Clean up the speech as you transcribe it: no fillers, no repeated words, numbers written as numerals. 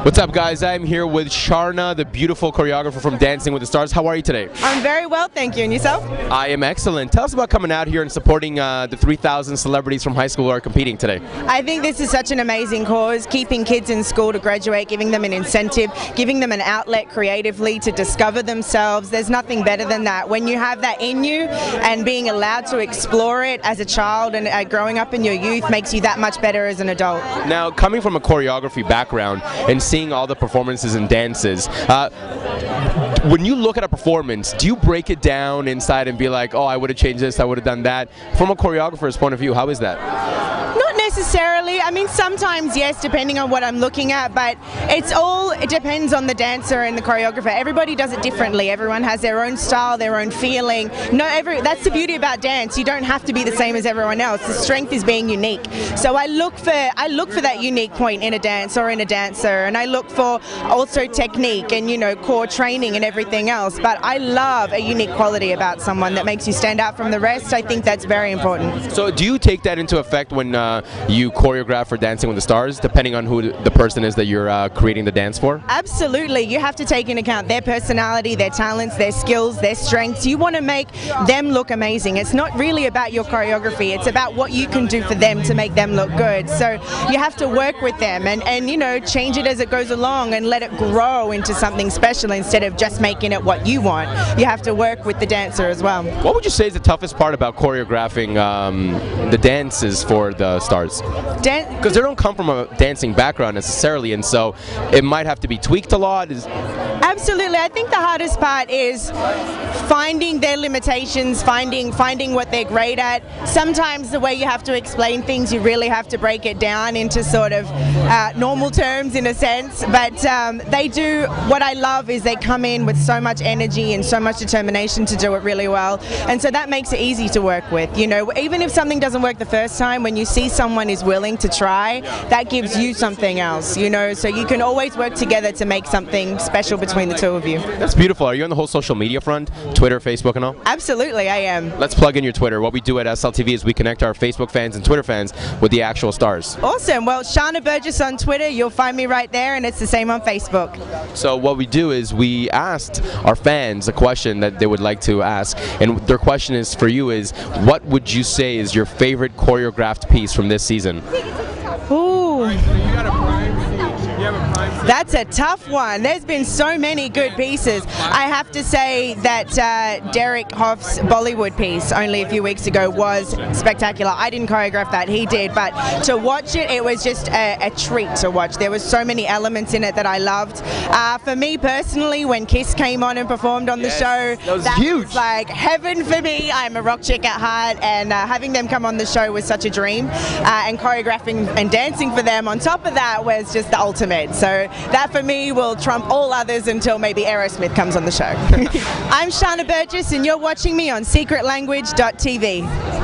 What's up, guys? I'm here with Sharna, the beautiful choreographer from Dancing with the Stars. How are you today? I'm very well, thank you. And yourself? I am excellent. Tell us about coming out here and supporting the 3,000 celebrities from high school who are competing today. I think this is such an amazing cause, keeping kids in school to graduate, giving them an incentive, giving them an outlet creatively to discover themselves. There's nothing better than that. When you have that in you and being allowed to explore it as a child and growing up in your youth makes you that much better as an adult. Now, coming from a choreography background and seeing all the performances and dances, when you look at a performance, do you break it down inside and be like, oh, I would have changed this, I would have done that? From a choreographer's point of view, how is that? Not necessarily. I mean, sometimes yes, depending on what I'm looking at, but it depends on the dancer and the choreographer. Everybody does it differently. Everyone has their own style, their own feeling. That's the beauty about dance. You don't have to be the same as everyone else. The strength is being unique. So I look for that unique point in a dance or in a dancer, and I look for also technique and, you know, core training and everything else. But I love a unique quality about someone that makes you stand out from the rest. I think that's very important. So do you take that into effect when you choreograph for Dancing with the Stars, depending on who the person is that you're creating the dance for? Absolutely. You have to take into account their personality, their talents, their skills, their strengths. You want to make them look amazing. It's not really about your choreography. It's about what you can do for them to make them look good. So you have to work with them and you know, change it as it goes along and let it grow into something special instead of just making it what you want. You have to work with the dancer as well. What would you say is the toughest part about choreographing the dances for the stars? Because they don't come from a dancing background necessarily, and so it might have to be tweaked a lot. Absolutely. I think the hardest part is finding their limitations, finding what they're great at. Sometimes the way you have to explain things, you really have to break it down into sort of normal terms in a sense, but they do, what I love is they come in with so much energy and so much determination to do it really well, and so that makes it easy to work with. You know, even if something doesn't work the first time, when you see someone is willing to try, that gives you something else, you know, so you can always work together to make something special between the two of you. That's beautiful. Are you on the whole social media front? Twitter, Facebook and all? Absolutely, I am. Let's plug in your Twitter. What we do at SLTV is we connect our Facebook fans and Twitter fans with the actual stars. Awesome. Well, Sharna Burgess on Twitter, you'll find me right there, and it's the same on Facebook. So what we do is we asked our fans a question that they would like to ask, and their question is for you is, what would you say is your favorite choreographed piece from this season? Ooh. That's a tough one. There's been so many good pieces. I have to say that Derek Hoff's Bollywood piece only a few weeks ago was spectacular. I didn't choreograph that, he did, but to watch it, it was just a treat to watch. There was so many elements in it that I loved. For me personally, when Kiss came on and performed on the show, that huge. Was like heaven for me. I'm a rock chick at heart, and having them come on the show was such a dream, and choreographing and dancing for them on top of that was just the ultimate. So that for me will trump all others until maybe Aerosmith comes on the show. I'm Sharna Burgess and you're watching me on secretlanguage.tv.